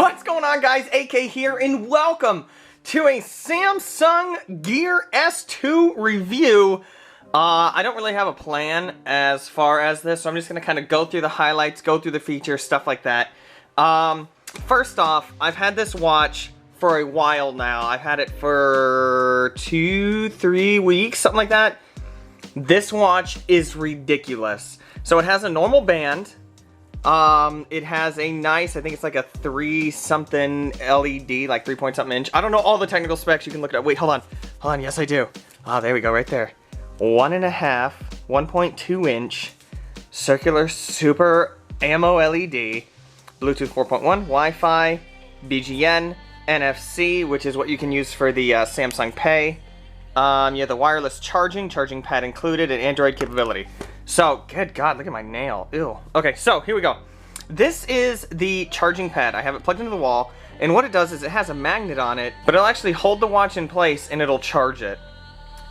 What's going on, guys? AK here, and welcome to a Samsung Gear S2 review. I don't really have a plan as far as this, so I'm just going to kind of go through the highlights, go through the features, stuff like that. First off, I've had this watch for a while now. I've had it for 2-3 weeks, something like that. This watch is ridiculous. So it has a normal band. It has a nice, I think it's like a 3-something LED, like 3-point-something inch. I don't know all the technical specs. You can look it up. Wait, hold on. Yes, I do. Oh, there we go, right there. 1.5, 1.2 inch, circular super ammo LED, Bluetooth 4.1, Wi-Fi, BGN, NFC, which is what you can use for the Samsung Pay. You have the wireless charging pad included, and Android capability. So, good God, look at my nail. Ew. Okay, so here we go. This is the charging pad. I have it plugged into the wall, and what it does is it has a magnet on it, but it'll actually hold the watch in place and it'll charge it.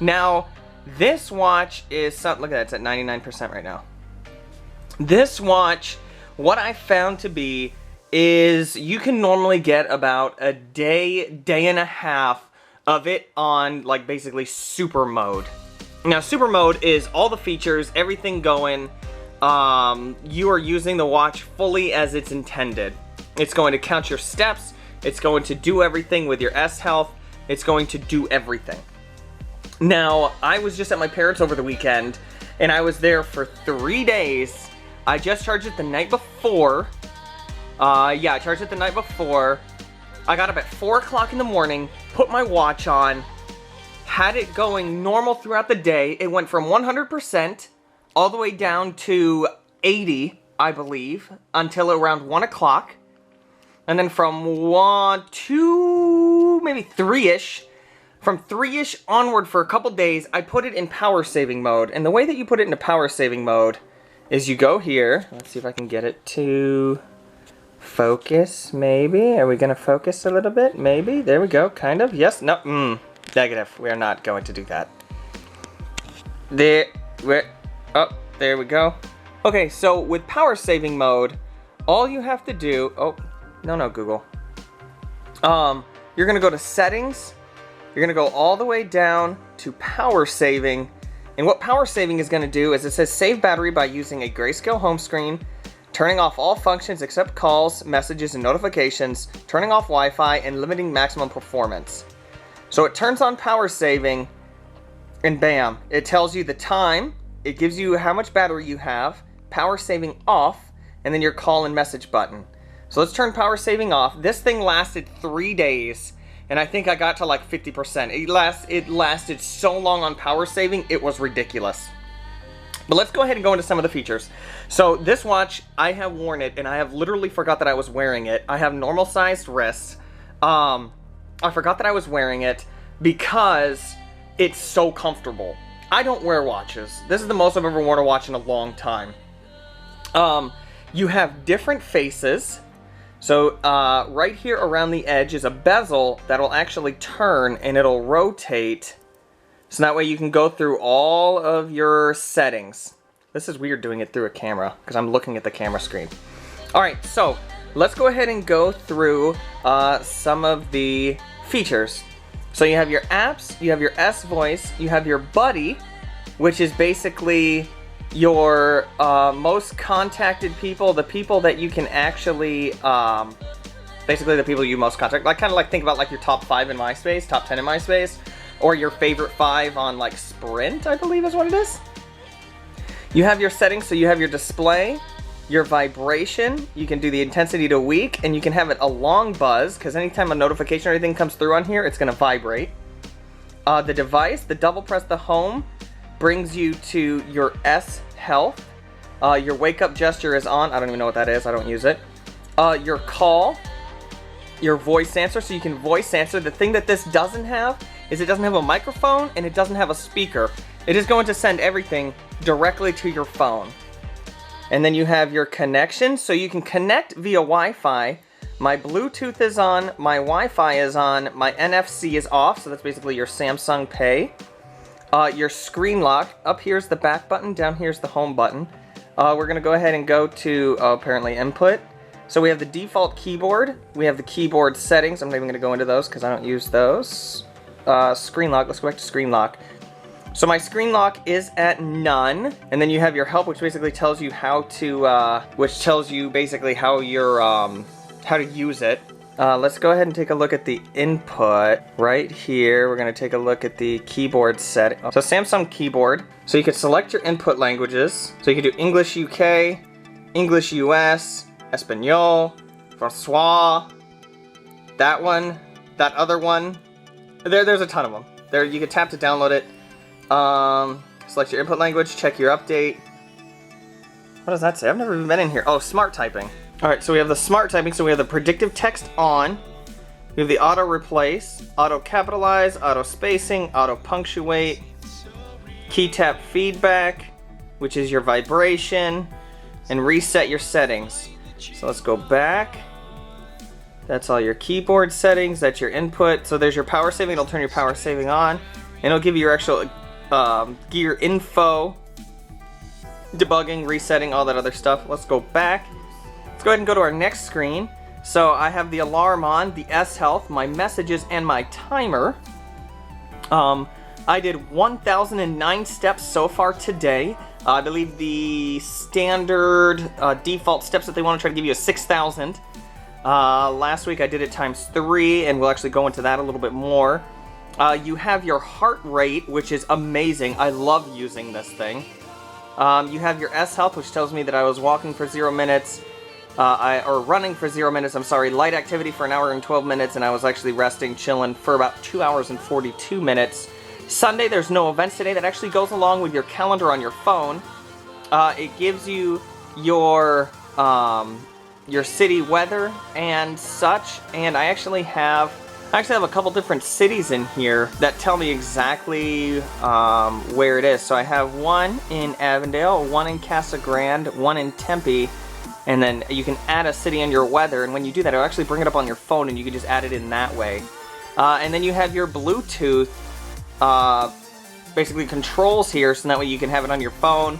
Now, this watch is something, look at that, it's at 99% right now. This watch, what I found to be is you can normally get about a day and a half of it on, like, basically super mode. Now, super mode is all the features, everything going. You are using the watch fully as it's intended. It's going to count your steps. It's going to do everything with your S health. It's going to do everything. Now, I was just at my parents' over the weekend, and I was there for 3 days. I just charged it the night before. Yeah, I charged it the night before. I got up at 4 o'clock in the morning, put my watch on, had it going normal throughout the day. It went from 100% all the way down to 80, I believe, until around 1 o'clock. And then from 1 to maybe 3-ish, from 3-ish onward for a couple days, I put it in power saving mode. And the way that you put it into power saving mode is you go here. Let's see if I can get it to focus, maybe. Are we going to focus a little bit? Maybe. There we go, kind of. Yes, no, negative. We are not going to do that. There we go. Okay, so with power saving mode, all you have to do, no, Google. You're gonna go to settings. You're gonna go all the way down to power saving. And what power saving is gonna do is it says save battery by using a grayscale home screen, turning off all functions except calls, messages, and notifications, turning off Wi-Fi, and limiting maximum performance. So it turns on power saving, and bam, it tells you the time, it gives you how much battery you have, power saving off, and then your call and message button. So let's turn power saving off. This thing lasted 3 days, and I think I got to like 50%. It lasted so long on power saving, it was ridiculous. But let's go ahead and go into some of the features. So this watch, I have worn it, and I have literally forgot that I was wearing it. I have normal sized wrists. I forgot that I was wearing it because it's so comfortable. I don't wear watches. This is the most I've ever worn a watch in a long time. You have different faces. So right here around the edge is a bezel that'll actually turn and it'll rotate. So that way you can go through all of your settings. This is weird doing it through a camera because I'm looking at the camera screen. Alright, so let's go ahead and go through some of the features. So you have your apps, you have your S Voice, you have your Buddy, which is basically your most contacted people, the people that you can actually, basically the people you most contact. Like, kind of like think about like your top 5 in MySpace, top 10 in MySpace, or your favorite 5 on like Sprint, I believe is what it is. You have your settings, so you have your display, your vibration, you can do the intensity to weak, and you can have it a long buzz, because anytime a notification or anything comes through on here, it's going to vibrate. The device, the double press the home, brings you to your S health. Your wake up gesture is on. I don't even know what that is. I don't use it. Your call, your voice answer, so you can voice answer. The thing that this doesn't have is it doesn't have a microphone and it doesn't have a speaker. It is going to send everything directly to your phone. And then you have your connection, so you can connect via Wi-Fi. My Bluetooth is on, my Wi-Fi is on, my NFC is off, so that's basically your Samsung Pay. Your screen lock, up here's the back button, down here's the home button. We're going to go ahead and go to, apparently input. So we have the default keyboard, we have the keyboard settings. I'm not even going to go into those because I don't use those. Screen lock, let's go back to screen lock. So my screen lock is at none, and then you have your help, which basically tells you how to, basically how you're, how to use it. Let's go ahead and take a look at the input right here. We're going to take a look at the keyboard setting. So Samsung keyboard. So you could select your input languages. So you can do English UK, English US, Espanol, Francois, that one, that other one. There's a ton of them. There, you can tap to download it. Select your input language, check your update. What does that say? I've never even been in here. Oh, smart typing. Alright, so we have the smart typing, so we have the predictive text on. We have the auto replace, auto capitalize, auto spacing, auto punctuate, key tap feedback, which is your vibration, and reset your settings. So let's go back. That's all your keyboard settings, that's your input. So there's your power saving, it'll turn your power saving on, and it'll give you your actual gear info, debugging, resetting, all that other stuff. Let's go back. Let's go ahead and go to our next screen. So I have the alarm on, the S Health, my messages, and my timer. I did 1,009 steps so far today. I believe the standard default steps that they want to try to give you is 6,000. Last week I did it times 3, and we'll actually go into that a little bit more. You have your heart rate, which is amazing. I love using this thing. You have your S Health, which tells me that I was walking for 0 minutes, or running for 0 minutes, I'm sorry, light activity for 1 hour and 12 minutes, and I was actually resting, chilling for about 2 hours and 42 minutes. Sunday, there's no events today. That actually goes along with your calendar on your phone. It gives you your city weather and such, and I actually have a couple different cities in here that tell me exactly where it is. So I have one in Avondale, one in Casa Grande, one in Tempe, and then you can add a city in your weather, and when you do that, it'll actually bring it up on your phone, and you can just add it in that way. And then you have your Bluetooth basically controls here, so that way you can have it on your phone.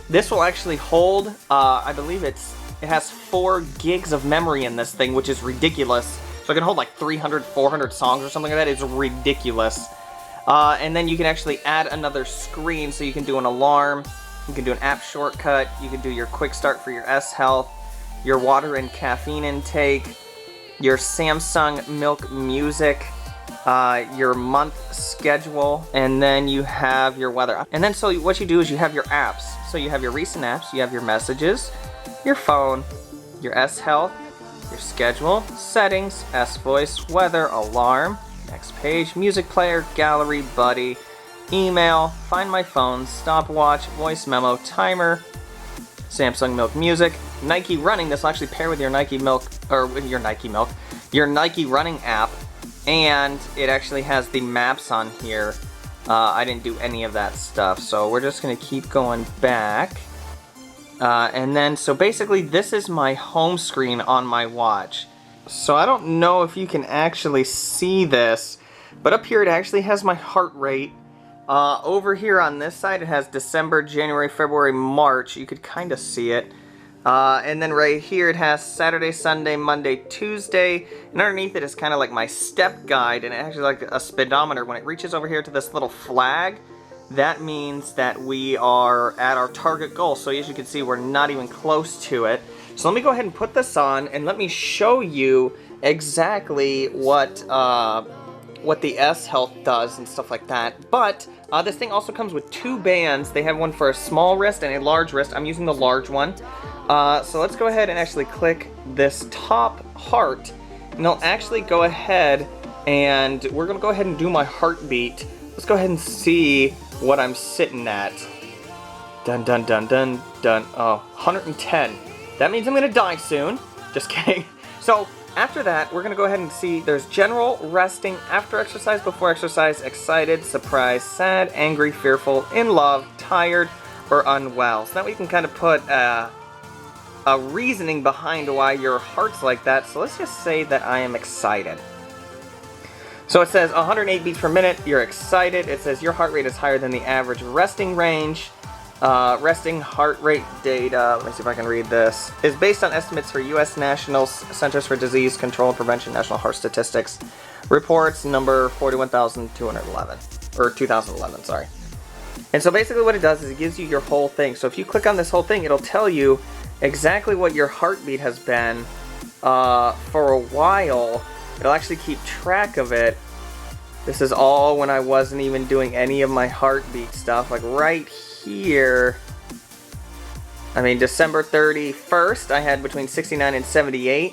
This will actually hold, I believe it has 4 gigs of memory in this thing, which is ridiculous. So it can hold like 300, 400 songs or something like that. It's ridiculous. And then you can actually add another screen, so you can do an alarm, you can do an app shortcut, you can do your quick start for your S Health, your water and caffeine intake, your Samsung Milk Music, your month schedule, and then you have your weather. And then so what you do is you have your apps. So you have your recent apps, you have your messages, your phone, your S Health, your schedule, settings, S Voice, weather, alarm, next page, music player, gallery, buddy, email, find my phone, stopwatch, voice memo, timer, Samsung Milk Music, Nike Running. This will actually pair with your Nike Milk, or with your Nike Running app, and it actually has the maps on here. I didn't do any of that stuff, so we're just gonna keep going back. And then, so basically this is my home screen on my watch. So I don't know if you can actually see this, but up here it actually has my heart rate. Over here on this side it has December, January, February, March. You could kind of see it. And then right here it has Saturday, Sunday, Monday, Tuesday, and underneath it is kind of like my step guide, and it actually like a speedometer. When it reaches over here to this little flag, that means that we are at our target goal. So as you can see, we're not even close to it. So let me go ahead and put this on, and let me show you exactly what the S Health does and stuff like that. But this thing also comes with 2 bands. They have one for a small wrist and a large wrist. I'm using the large one. So let's go ahead and actually click this top heart, and it'll actually go ahead, and we're gonna go ahead and do my heartbeat. Let's go ahead and see what I'm sitting at. Dun dun dun dun dun. Oh, 110. That means I'm gonna die soon. Just kidding. So after that, we're gonna go ahead and see there's general, resting, after exercise, before exercise, excited, surprised, sad, angry, fearful, in love, tired, or unwell. So that we can kind of put a reasoning behind why your heart's like that. So let's just say that I am excited. So it says 108 beats per minute, you're excited. It says your heart rate is higher than the average resting range. Resting heart rate data, let me see if I can read this, is based on estimates for U.S. National Centers for Disease Control and Prevention National Heart Statistics. Reports number 41,211, or 2011, sorry. And so basically what it does is it gives you your whole thing. So if you click on this whole thing, it'll tell you exactly what your heartbeat has been for a while. It'll actually keep track of it. This is all when I wasn't even doing any of my heartbeat stuff. Like right here, I mean, December 31st, I had between 69 and 78,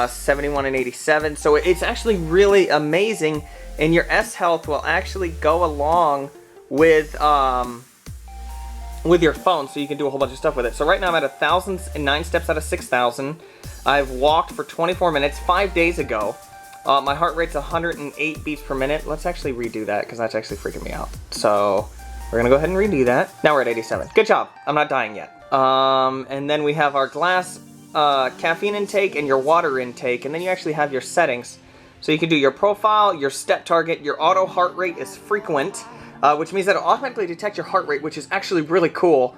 71 and 87. So it's actually really amazing, and your S Health will actually go along with your phone, so you can do a whole bunch of stuff with it. So right now I'm at 1,009 steps out of 6,000. I've walked for 24 minutes 5 days ago. My heart rate's 108 beats per minute. Let's actually redo that, because that's actually freaking me out. So we're gonna go ahead and redo that. Now we're at 87. Good job. I'm not dying yet. And then we have our glass caffeine intake and your water intake, and then you actually have your settings. So you can do your profile, your step target, your auto heart rate is frequent, which means that it'll automatically detect your heart rate, which is actually really cool.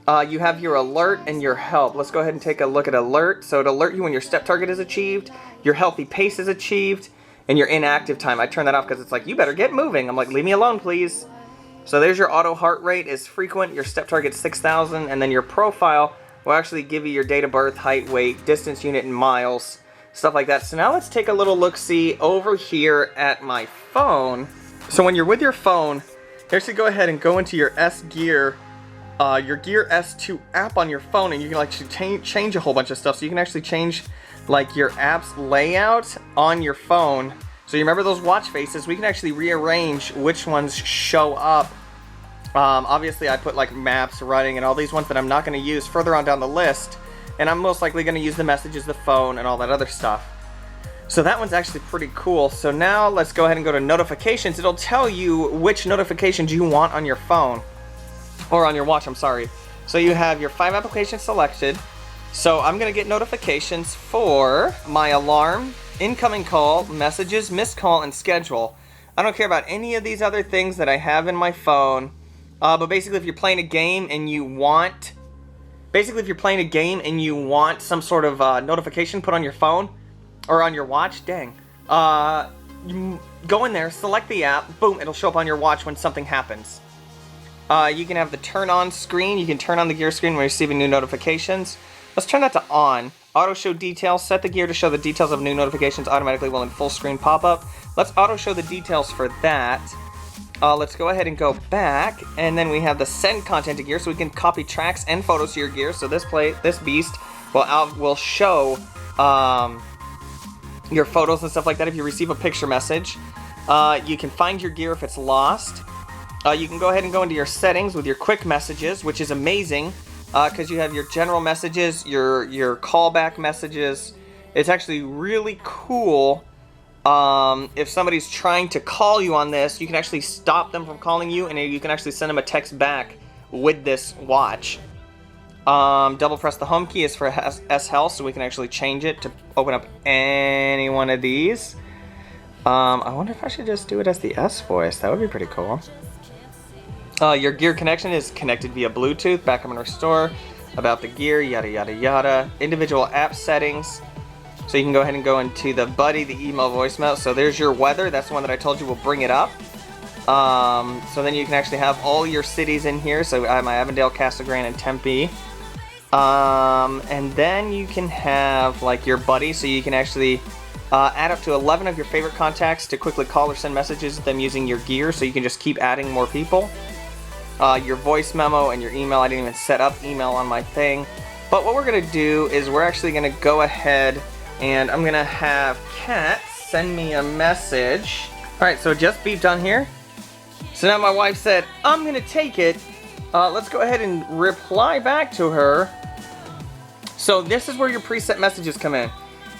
You have your alert and your help. Let's go ahead and take a look at alert. So it'll alert you when your step target is achieved, your healthy pace is achieved, and your inactive time. I turn that off because it's like, you better get moving. I'm like, leave me alone, please. So there's your auto heart rate is frequent, your step target 6,000, and then your profile will actually give you your date of birth, height, weight, distance unit in miles, stuff like that. So now let's take a little look-see over here at my phone. So when you're with your phone, you actually go ahead and go into your Gear S2 app on your phone, and you can actually change a whole bunch of stuff. So you can actually change like your app's layout on your phone. So you remember those watch faces? We can actually rearrange which ones show up. Obviously I put like maps, running, and all these ones that I'm not going to use further on down the list. And I'm most likely going to use the messages, the phone, and all that other stuff. So that one's actually pretty cool. So now let's go ahead and go to notifications. It'll tell you which notifications you want on your phone. Or on your watch, I'm sorry. So you have your 5 applications selected. So I'm going to get notifications for my alarm, incoming call, messages, missed call, and schedule. I don't care about any of these other things that I have in my phone. But basically if you're playing a game and you want... some sort of notification put on your phone or on your watch, dang. You go in there, select the app, boom, it'll show up on your watch when something happens. You can have the turn on screen. You can turn on the gear screen when receiving new notifications. Let's turn that to on. Auto show details. Set the gear to show the details of new notifications automatically while in full screen pop-up. Let's auto show the details for that. Let's go ahead and go back, and then we have the send content to gear, so we can copy tracks and photos to your gear. So this beast will show your photos and stuff like that if you receive a picture message. You can find your gear if it's lost. You can go ahead and go into your settings with your quick messages, which is amazing because you have your general messages, your callback messages. It's actually really cool. If somebody's trying to call you on this, you can actually stop them from calling you, and you can actually send them a text back with this watch. Double press the home key is for S Health, so we can actually change it to open up any one of these. I wonder if I should just do it as the S voice. That would be pretty cool. Your gear connection is connected via Bluetooth, backup and restore, about the gear, yada yada yada. Individual app settings. So you can go ahead and go into the buddy, the email, voicemail. So there's your weather. That's the one that I told you will bring it up. So then you can actually have all your cities in here. So I have my Avondale, Casa Grande, and Tempe. And then you can have like your buddy. So you can actually add up to 11 of your favorite contacts to quickly call or send messages to them using your gear. So you can just keep adding more people. Your voice memo and your email. I didn't even set up email on my thing. But what we're going to do is we're actually going to go ahead and I'm going to have Kat send me a message. Alright, so it just beeped on here. So now my wife said, I'm going to take it. Let's go ahead and reply back to her. So this is where your preset messages come in.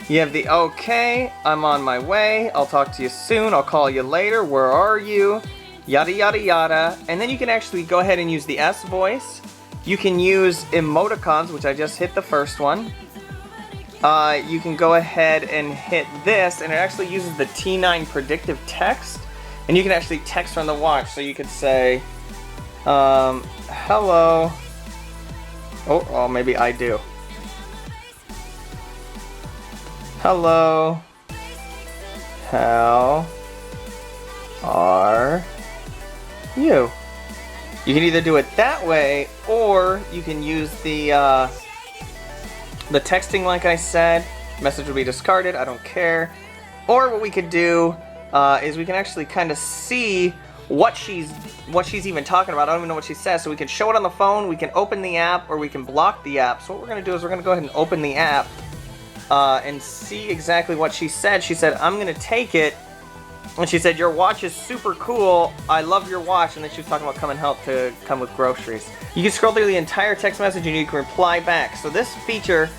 You have the okay, I'm on my way, I'll talk to you soon, I'll call you later, where are you? Yada yada yada. And then you can actually go ahead and use the S voice. You can use emoticons, which I just hit the first one. You can go ahead and hit this, and it actually uses the T9 predictive text. And you can actually text from the watch. So you could say, Hello. Oh, maybe I do. Hello. How are you? You can either do it that way, or you can use the texting like I said. Message will be discarded, I don't care. Or what we could do is we can actually kind of see what she's even talking about. I don't even know what she says, so we can show it on the phone, we can open the app, or we can block the app. So what we're going to do is we're going to go ahead and open the app and see exactly what she said. She said, I'm going to take it. And she said, your watch is super cool. I love your watch. And then she was talking about come with groceries. You can scroll through the entire text message and you can reply back. So this feature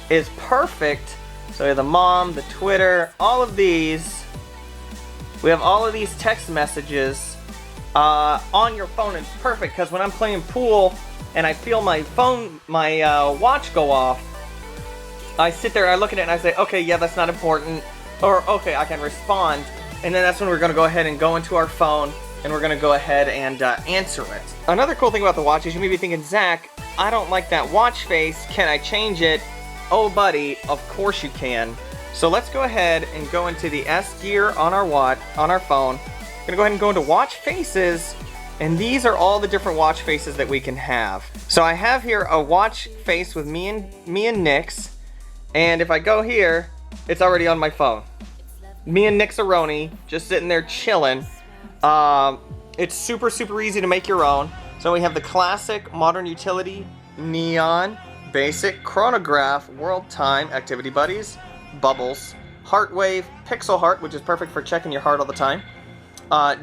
is perfect. So we have the mom, the Twitter, all of these. We have all of these text messages on your phone. It's perfect because when I'm playing pool and I feel my watch go off, I sit there, I look at it and I say, okay, yeah, that's not important. Or, okay, I can respond. And then that's when we're going to go ahead and go into our phone and we're going to go ahead and answer it. Another cool thing about the watch is you may be thinking, Zach, I don't like that watch face. Can I change it? Oh, buddy, of course you can. So let's go ahead and go into the S gear on our phone. We're going to go ahead and go into watch faces. And these are all the different watch faces that we can have. So I have here a watch face with me and Nick's. And if I go here, it's already on my phone. Me and Nixaroni just sitting there chilling. It's super, super easy to make your own. So we have the classic, modern utility, neon, basic, chronograph, world time, activity buddies, bubbles, heart wave, pixel heart, which is perfect for checking your heart all the time,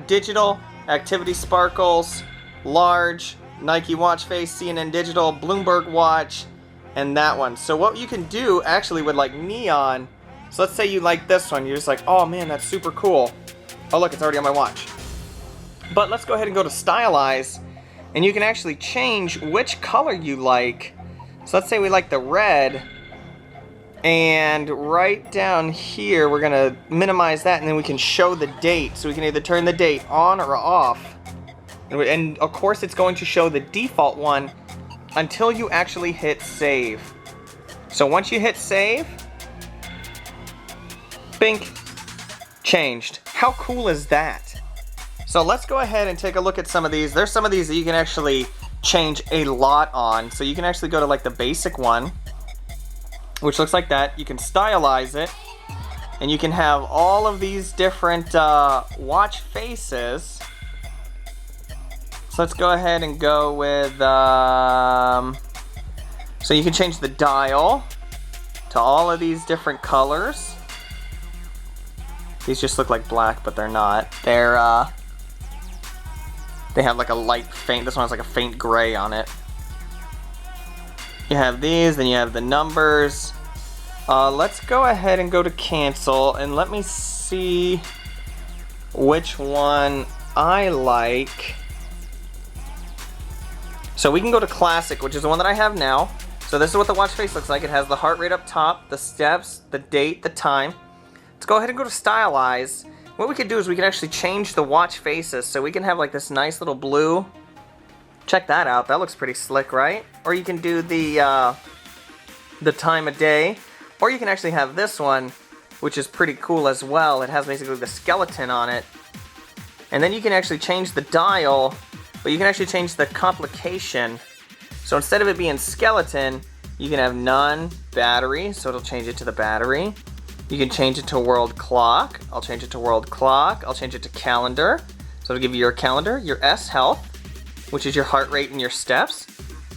digital, activity sparkles, large, Nike watch face, CNN digital, Bloomberg watch, and that one. So what you can do actually with like neon, so let's say you like this one, you're just like, oh man, that's super cool. Oh look, it's already on my watch. But let's go ahead and go to stylize, and you can actually change which color you like. So let's say we like the red, and right down here, we're gonna minimize that, and then we can show the date. So we can either turn the date on or off. And of course, it's going to show the default one until you actually hit save. So once you hit save, bink, changed. How cool is that? So let's go ahead and take a look at some of these. There's some of these that you can actually change a lot on. So you can actually go to like the basic one, which looks like that. You can stylize it, and you can have all of these different watch faces. So let's go ahead and go with, so you can change the dial to all of these different colors. These just look like black, but they're not. They have like a light faint, this one has like a faint gray on it. You have these, then you have the numbers. Let's go ahead and go to cancel, and let me see which one I like. So we can go to classic, which is the one that I have now. So this is what the watch face looks like. It has the heart rate up top, the steps, the date, the time. Let's go ahead and go to stylize. What we could do is we can actually change the watch faces. So we can have like this nice little blue. Check that out. That looks pretty slick, right? Or you can do the time of day. Or you can actually have this one, which is pretty cool as well. It has basically the skeleton on it. And then you can actually change the dial, but you can actually change the complication. So instead of it being skeleton, you can have none, battery, so it'll change it to the battery. You can change it to world clock. I'll change it to world clock. I'll change it to calendar. So it'll give you your calendar, your S health, which is your heart rate and your steps.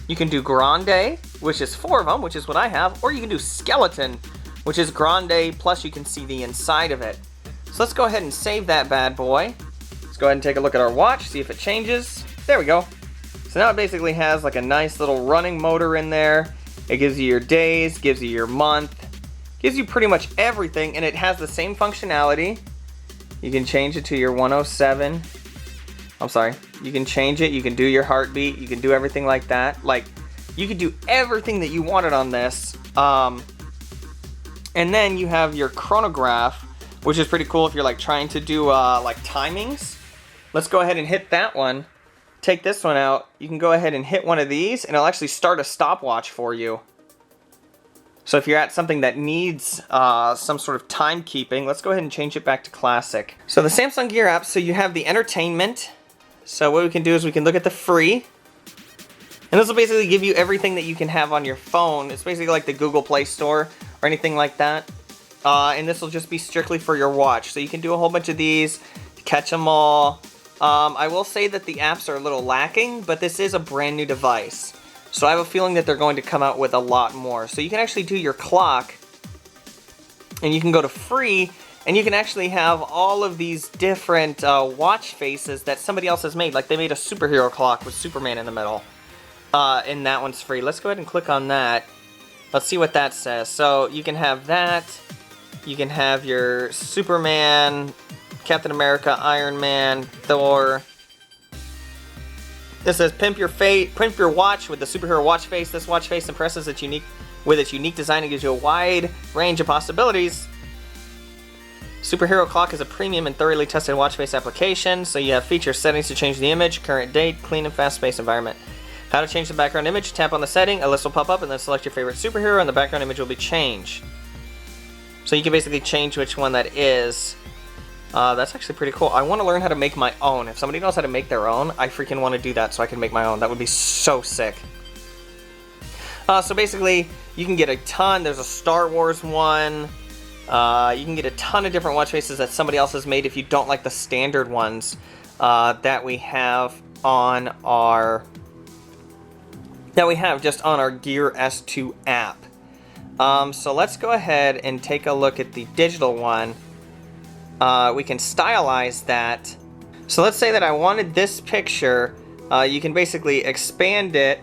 You can do grande, which is 4 of them, which is what I have. Or you can do skeleton, which is grande, plus you can see the inside of it. So let's go ahead and save that bad boy. Let's go ahead and take a look at our watch, see if it changes. There we go. So now it basically has like a nice little running motor in there. It gives you your days, gives you your month, gives you pretty much everything, and it has the same functionality. You can change it to your 107. I'm sorry. You can change it, you can do your heartbeat, you can do everything like that. Like, you can do everything that you wanted on this. And then you have your chronograph, which is pretty cool if you're like trying to do like timings. Let's go ahead and hit that one. take this one out, you can go ahead and hit one of these, and it'll actually start a stopwatch for you. So if you're at something that needs some sort of timekeeping, let's go ahead and change it back to classic. So the Samsung Gear app, so you have the entertainment. So what we can do is we can look at the free. And this will basically give you everything that you can have on your phone. It's basically like the Google Play Store or anything like that. And this will just be strictly for your watch. So you can do a whole bunch of these, catch them all. I will say that the apps are a little lacking, but this is a brand new device. So I have a feeling that they're going to come out with a lot more. So you can actually do your clock, and you can go to free, and you can actually have all of these different watch faces that somebody else has made. Like they made a superhero clock with Superman in the middle, and that one's free. Let's go ahead and click on that. Let's see what that says. So you can have that. You can have your Superman, Captain America, Iron Man, Thor. This says pimp your watch with the superhero watch face. This watch face impresses its unique design and gives you a wide range of possibilities. Superhero clock is a premium and thoroughly tested watch face application. So you have feature settings to change the image, current date, clean and fast-paced environment. How to change the background image, tap on the setting, a list will pop up, and then select your favorite superhero, and the background image will be changed. So you can basically change which one that is. That's actually pretty cool. I want to learn how to make my own. If somebody knows how to make their own, I freaking want to do that so I can make my own. That would be so sick. So basically, you can get a ton. There's a Star Wars one. You can get a ton of different watch faces that somebody else has made if you don't like the standard ones that we have on our just on our Gear S2 app. So let's go ahead and take a look at the digital one. We can stylize that. So let's say that I wanted this picture. You can basically expand it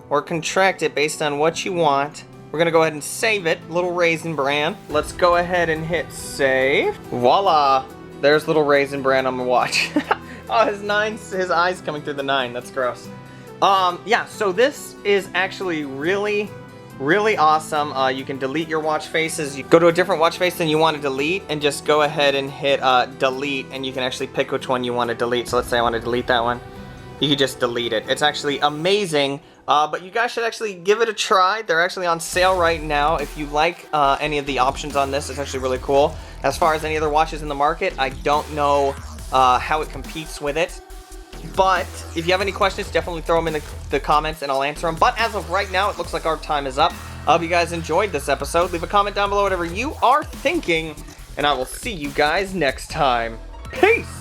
or contract it based on what you want. We're gonna go ahead and save it, Little Raisin Bran. Let's go ahead and hit save. Voila, there's Little Raisin Bran on my watch. Oh, his eyes coming through the 9, that's gross. Yeah, so this is actually really awesome. You can delete your watch faces. You go to a different watch face than you want to delete and just go ahead and hit delete, and you can actually pick which one you want to delete. So let's say I want to delete that one. You can just delete it. It's actually amazing, but you guys should actually give it a try. They're actually on sale right now. If you like any of the options on this, it's actually really cool. As far as any other watches in the market, I don't know how it competes with it. But if you have any questions, definitely throw them in the comments and I'll answer them. But as of right now, it looks like our time is up. I hope you guys enjoyed this episode. Leave a comment down below whatever you are thinking, and I will see you guys next time. Peace!